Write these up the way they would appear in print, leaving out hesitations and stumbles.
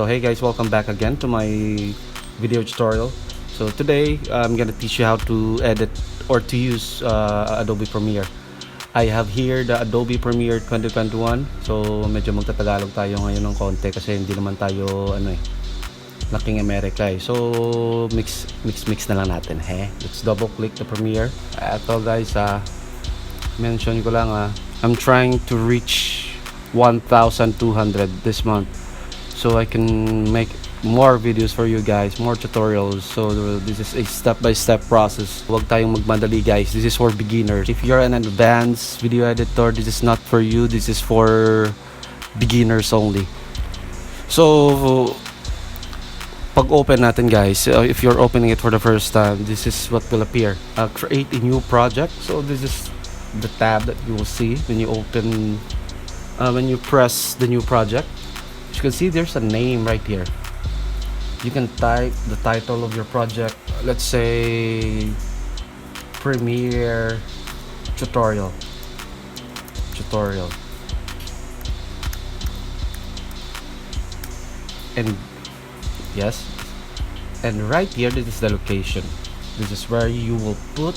So hey guys, welcome back again to my video tutorial. So today I'm gonna teach you how to edit or to use Adobe Premiere. I have here the Adobe Premiere 2021. So medyo magtatagalog tayo ngayon ng konti kasi hindi naman tayo laking America eh. So mix na lang natin. Let's double click the Premiere. Eto guys, mention ko lang I'm trying to reach 1,200 this month so I can make more videos for you guys, more tutorials. So this is a step-by-step process. Huwag tayong magmadali guys. This is for beginners. If you're an advanced video editor, this is not for you. This is for beginners only. So pag open natin guys, if you're opening it for the first time, this is what will appear. Create a new project. So this is the tab that you will see when you open when you press the new project. As you can see, there's a name right here. You can type the title of your project, let's say Premiere tutorial. And yes, and right here, this is the location. This is where you will put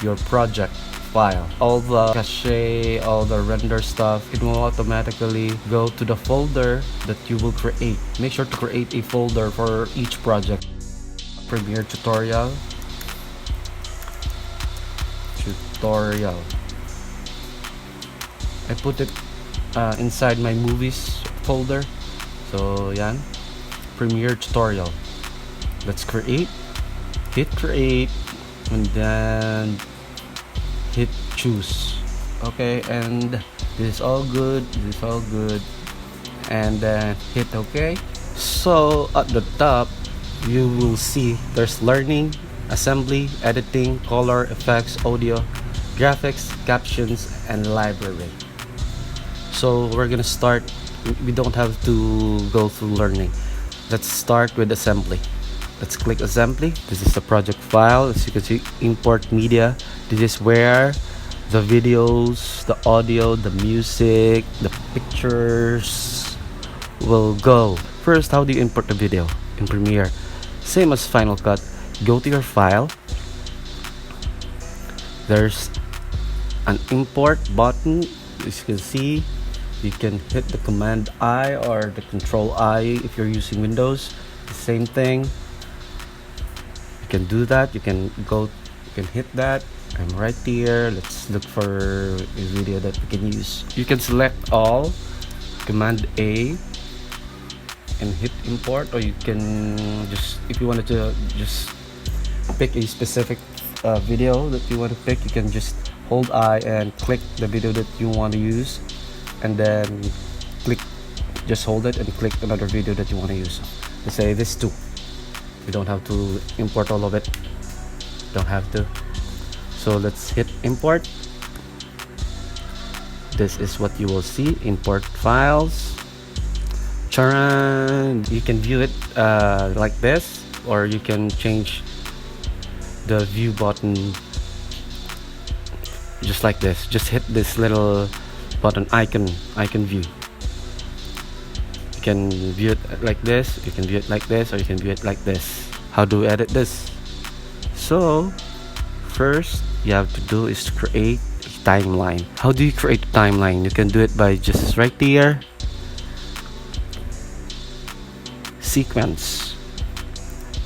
your project file. All the cache, all the render stuff, it will automatically go to the folder that you will create. Make sure to create a folder for each project. Premiere tutorial. I put it inside my movies folder. So yan, Premiere tutorial. Let's create. Hit create and then hit choose. Okay, and this is all good, and then hit OK. So at the top you will see there's learning, assembly, editing, color, effects, audio, graphics, captions, and library. So we're gonna start. We don't have to go through learning. Let's start with assembly. Let's click assembly. This is the project file. As you can see, import media. This is where the videos, the audio, the music, the pictures will go. First, how do you import the video in Premiere? Same as Final Cut. Go to your file. There's an import button. As you can see, you can hit the Command I or the Control I if you're using Windows. The same thing. You can do that. You can hit that. I'm right here. Let's look for a video that we can use. You can select all, Command A, and hit import, or you can just, if you wanted to just pick a specific video that you want to pick, you can just hold I and click the video that you want to use, and then just hold it and click another video that you want to use. Let's say this too. You don't have to import all of it. Don't have to. So let's hit import. This is what you will see. Import files. Charan. You can view it like this, or you can change the view button just like this. Just hit this little button icon view. You can view it like this, you can view it like this, or you can view it like this. How do we edit this? So first you have to do is to create a timeline. How do you create a timeline? You can do it by just right here, sequence.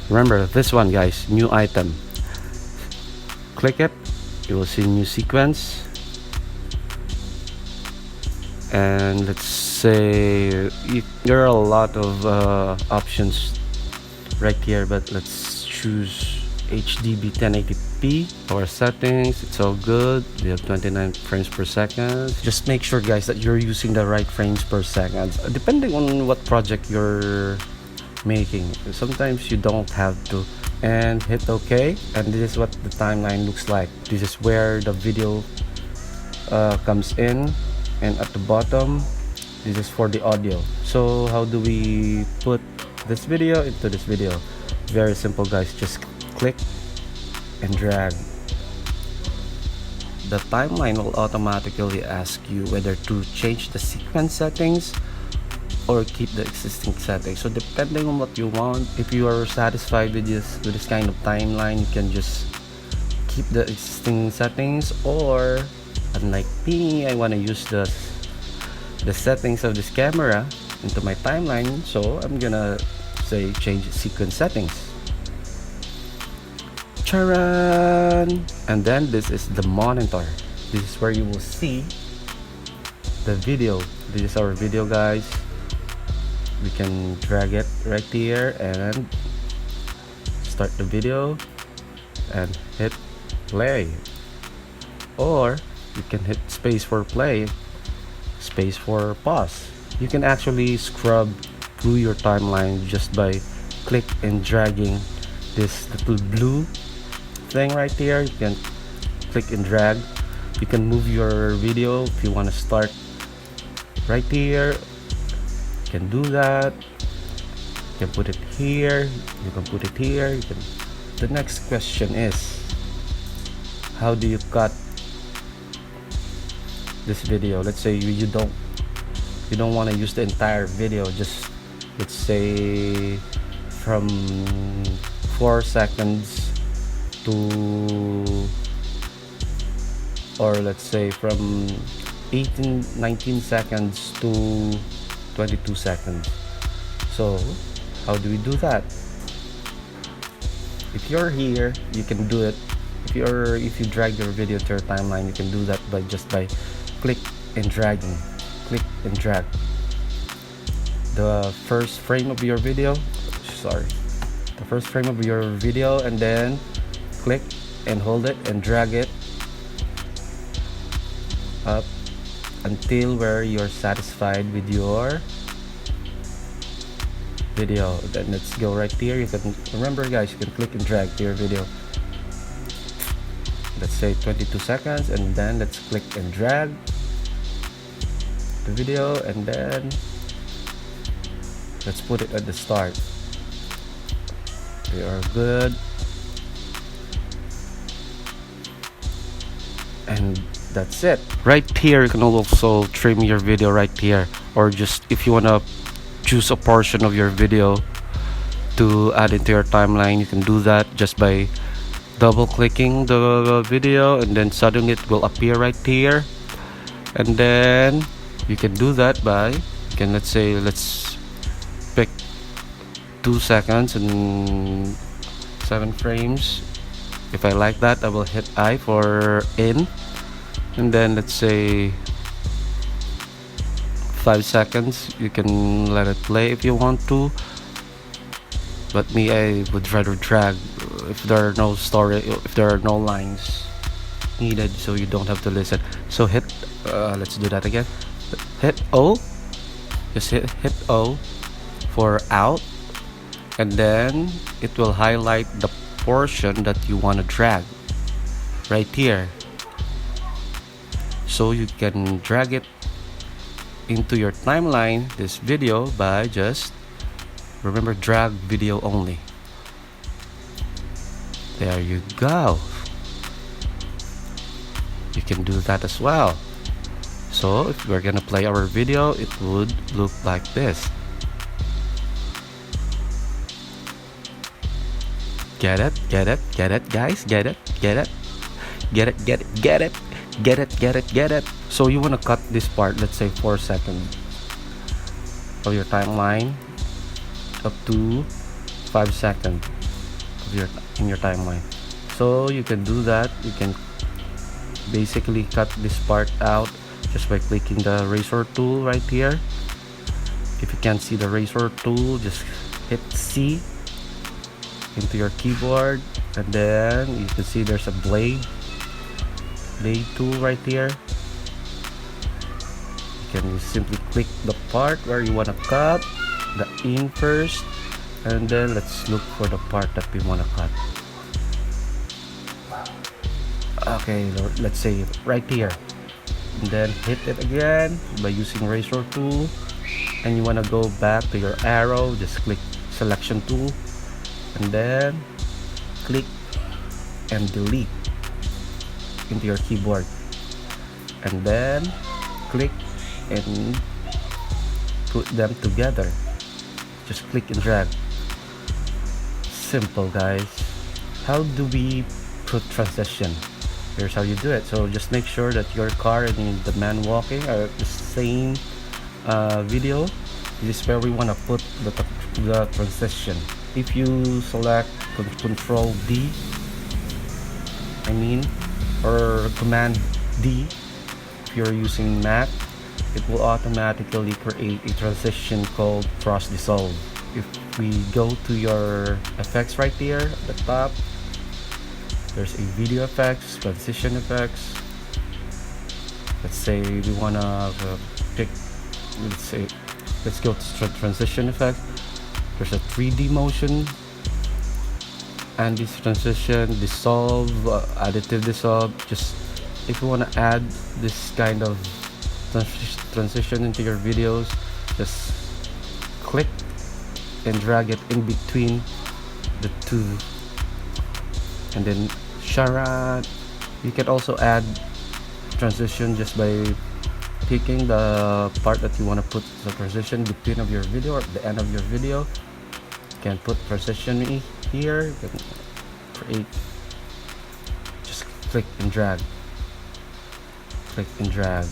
Remember this one guys, new item. Click it, you will see new sequence. And let's say there are a lot of options right here, but let's choose HDB 1080p. Our settings, it's all good. We have 29 frames per second. Just make sure guys that you're using the right frames per second, depending on what project you're making. Sometimes you don't have to. And hit OK, and this is what the timeline looks like. This is where the video comes in, and at the bottom this is for the audio. So how do we put this video into this video? Very simple guys, just click and drag. The timeline will automatically ask you whether to change the sequence settings or keep the existing settings. So depending on what you want, if you are satisfied with this kind of timeline, you can just keep the existing settings, or unlike me, I want to use the settings of this camera into my timeline, so I'm gonna say change sequence settings. Charan! And then this is the monitor. This is where you will see the video. This is our video, guys. We can drag it right here and start the video and hit play, or you can hit space for play, space for pause. You can actually scrub through your timeline just by click and dragging this little blue thing right here. You can click and drag. You can move your video if you want to start right here. You can do that. You can put it here. You can put it here. You can. The next question is, how do you cut this video? Let's say you don't want to use the entire video, just let's say from 4 seconds to, or let's say from 19 seconds to 22 seconds. So how do we do that? If you're here, you can do it. If you drag your video to your timeline, you can do that by click and dragging, click and drag the first frame of your video, and then click and hold it and drag it up until where you're satisfied with your video. Then let's go right here. You can remember, guys, you can click and drag to your video. Let's say 22 seconds, and then let's click and drag the video, and then let's put it at the start. We are good, and that's it. Right here, you can also trim your video right here, or just if you want to choose a portion of your video to add into your timeline, you can do that just by double clicking the video, and then suddenly it will appear right here. And then you can do that by, let's pick 2 seconds and 7 frames. If I like that, I will hit I for in, and then let's say 5 seconds. You can let it play if you want to, but me, I would rather drag if there are no lines needed, so you don't have to listen. So hit let's do that again. Hit O, just hit O for out, and then it will highlight the portion that you want to drag right here, so you can drag it into your timeline, this video, by just remember, drag video only. There you go. You can do that as well. So if we're gonna play our video, it would look like this. Get it, guys? Get it. So you wanna cut this part, let's say 4 seconds of your timeline up to 5 seconds in your timeline. So you can do that. You can basically cut this part out just by clicking the razor tool right here. If you can't see the razor tool, just hit C into your keyboard, and then you can see there's a blade tool right here. You can simply click the part where you want to cut the in first, and then let's look for the part that we want to cut. Okay, let's say right here, and then hit it again by using razor tool, and you want to go back to your arrow, just click selection tool, and then click and delete into your keyboard, and then click and put them together. Just click and drag. Simple, guys. How do we put transition? Here's how you do it. So just make sure that your car and the man walking are the same video. This is where we want to put the transition. If you select Control D, I mean, or Command D, if you're using Mac, it will automatically create a transition called cross dissolve. If we go to your effects right here at the top, there's a video effects, transition effects. Let's say we wanna pick, let's go to transition effect. There's a 3D motion, and this transition, dissolve, additive dissolve. Just if you wanna add this kind of transition into your videos, just click and drag it in between the two, and then Sharat. You can also add transition just by picking the part that you want to put the transition between of your video or at the end of your video. You can put transition here. You can create, just click and drag, click and drag.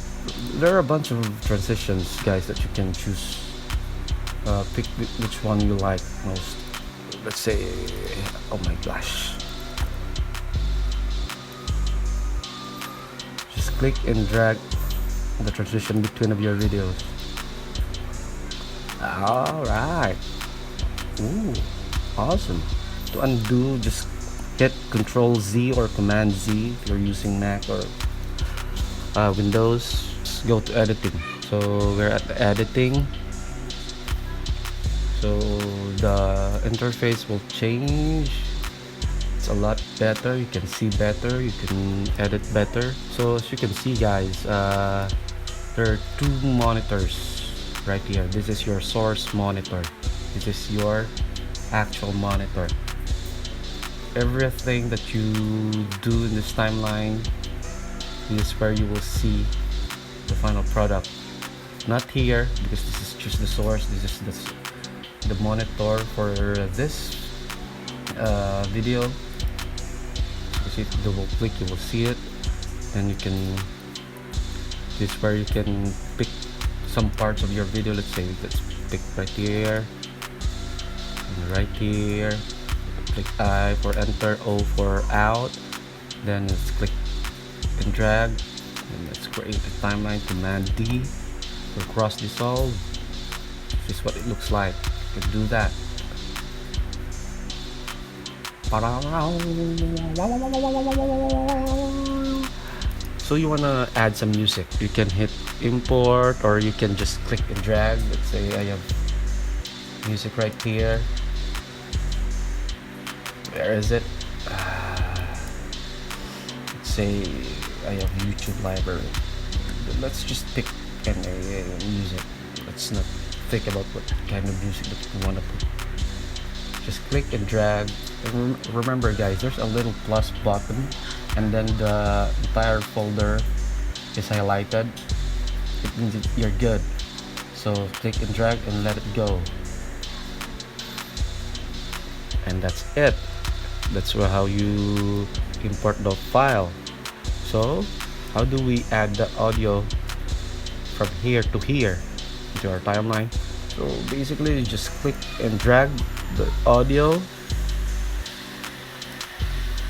There are a bunch of transitions, guys, that you can choose. Pick which one you like most. Let's say, oh my gosh, just click and drag the transition between of your videos. All right. Ooh, awesome. To undo, just hit Control Z or Command Z if you're using Mac or Windows. Just go to editing. So we're at the editing. So the interface will change. It's a lot better. You can see better. You can edit better. So as you can see, guys, there are two monitors right here. This is your source monitor. This is your actual monitor. Everything that you do in this timeline is where you will see the final product. Not here, because this is just the source. This is the monitor for this video. If you double click, you will see it. Then you can, this is where you can pick some parts of your video. Let's say let's pick right here and right here. Click I for enter, O for out. Then let's click and drag, and let's create a timeline. Command D for cross dissolve. This is what it looks like. You can do that. So you wanna add some music, you can hit import, or you can just click and drag. Let's say I have music right here. Where is it? Let's say I have YouTube library. Let's just pick any music. Let's not think about what kind of music that you want to put. Just click and drag. And remember, guys, there's a little plus button, and then the entire folder is highlighted. It means you're good. So click and drag and let it go. And that's it. That's how you import the file. So how do we add the audio from here to here into our timeline? So basically, you just click and drag the audio,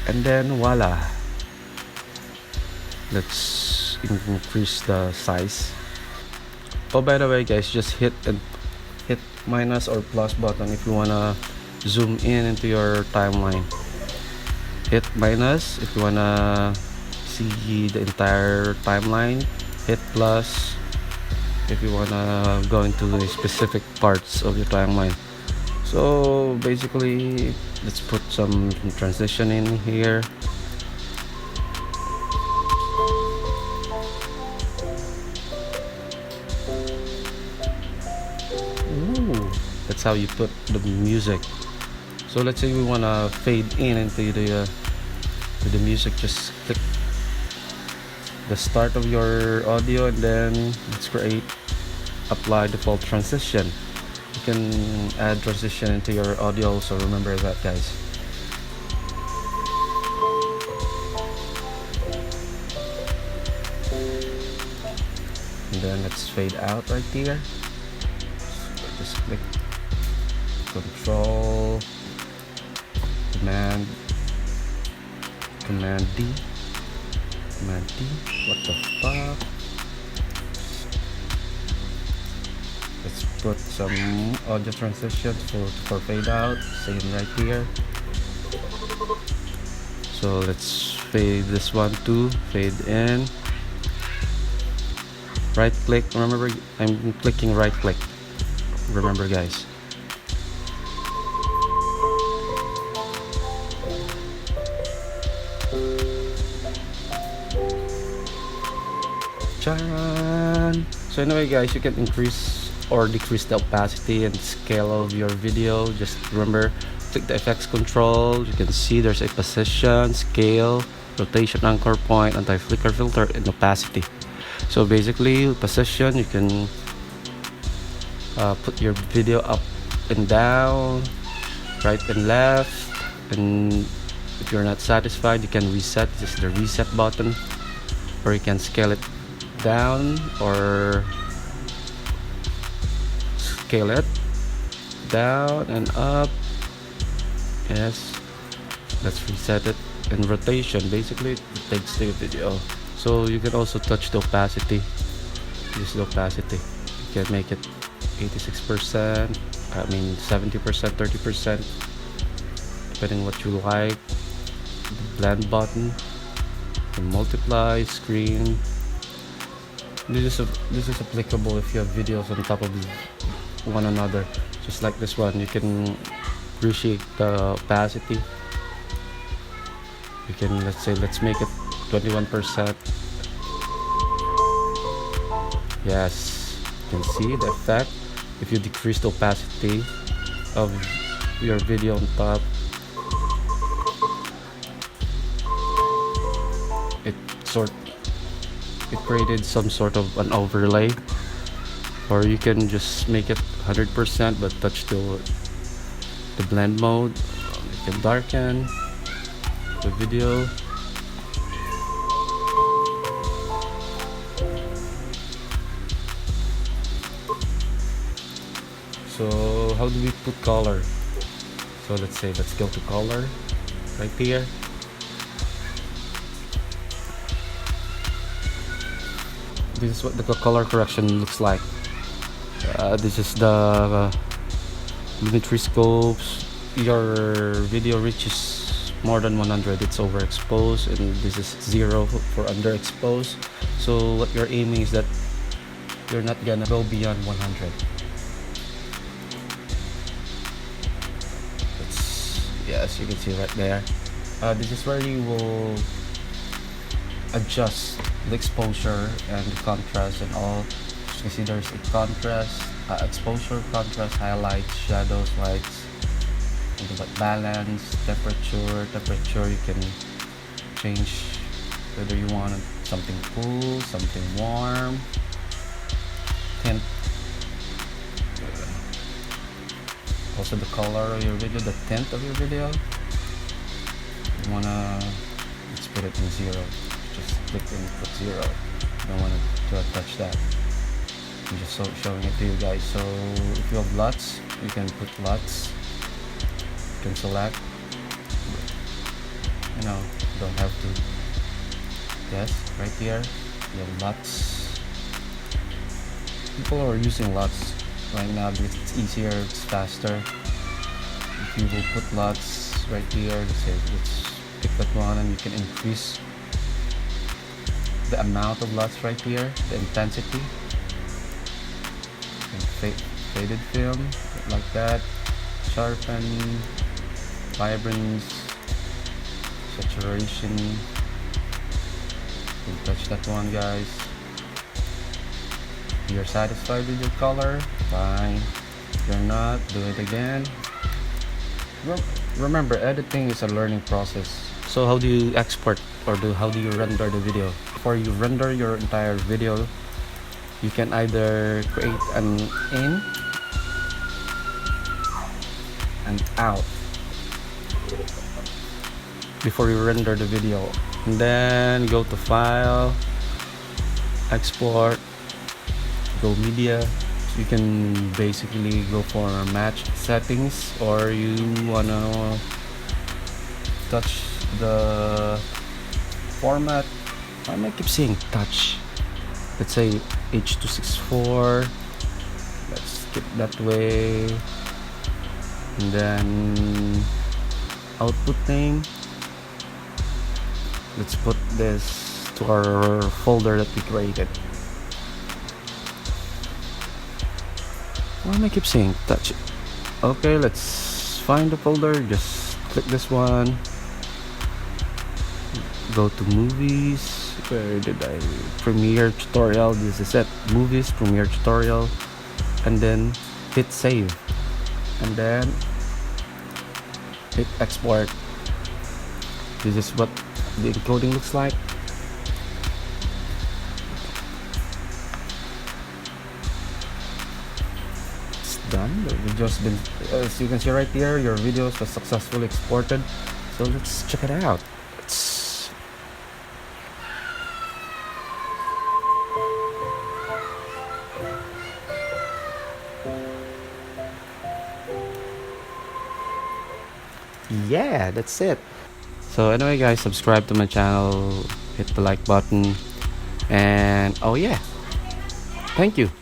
and then voila. Let's increase the size. Oh, by the way, guys, just hit minus or plus button if you wanna zoom in into your timeline. Hit minus if you wanna see the entire timeline. Hit plus if you wanna go into the specific parts of your timeline. So basically, let's put some transition in here. Ooh, that's how you put the music. So let's say we wanna fade in into the music. Just click the start of your audio, and then let's create apply default transition. You can add transition into your audio, so remember that, guys. And then let's fade out right here. So just click Control Command D. What the fuck? Let's put some audio transitions for fade out. Same right here. So let's fade this one too. Fade in. Right click. Remember, I'm clicking right click. Remember, guys. Charan! So anyway, guys, you can increase or decrease the opacity and scale of your video. Just remember, click the effects control. You can see there's a position, scale, rotation, anchor point, anti-flicker filter, and opacity. So basically, position, you can put your video up and down, right and left, and if you're not satisfied, you can reset. This is the reset button, or you can scale it down or scale it down and up. Yes, let's reset it. And rotation, basically it takes the video. So you can also touch the opacity. Use the opacity. You can make it 86%, I mean 70%, 30%, depending what you like. The blend button, the multiply, screen. This is applicable if you have videos on top of one another, just like this one. You can reshape the opacity. You can, let's make it 21%. Yes, you can see the effect. If you decrease the opacity of your video on top, it created some sort of an overlay. Or you can just make it 100% but touch the blend mode. You can darken the video. So how do we put color? So let's go to color right here. This is what the color correction looks like. This is the lumetri scopes. Your video reaches more than 100, it's overexposed, and this is 0 for underexposed. So what you're aiming is that you're not gonna go beyond 100. Yes, you can see right there. This is where you will adjust the exposure and the contrast and all. You can see there's a contrast, exposure, contrast, highlights, shadows, lights, and about balance, temperature. You can change whether you want something cool, something warm, tint. Also the color of your video, the tint of your video. You wanna, let's put it in 0. Just click and put 0. You don't want to touch that. I'm just showing it to you guys. So if you have LUTs, you can put LUTs. You can select. You know, don't have to. Yes, right here, you have LUTs. People are using LUTs right now because it's easier, it's faster. If you will put LUTs right here, let's pick that one, and you can increase the amount of LUTs right here, the intensity, and faded film like that, sharpen, vibrance, saturation. You can touch that one, guys. If you're satisfied with your color, fine. If you're not, do it again. Remember, editing is a learning process. So how do you export, or how do you render the video? Before you render your entire video, You can either create an in and out before you render the video, and then go to file, export, go media. So you can basically go for match settings, or you wanna touch the format. I might keep saying touch. Let's say H264. Let's skip that way, and then output name. Let's put this to our folder that we created. Why am I keep saying touch? Okay, let's find the folder. Just click this one. Go to movies. Where did I? Premiere tutorial. This is it. Movies, Premiere tutorial, and then hit save, and then hit export. This is what the encoding looks like. It's done. The video's been, as you can see right here, your videos was successfully exported. So let's check it out. Yeah, that's it. So anyway guys, subscribe to my channel, hit the like button, and oh yeah, thank you.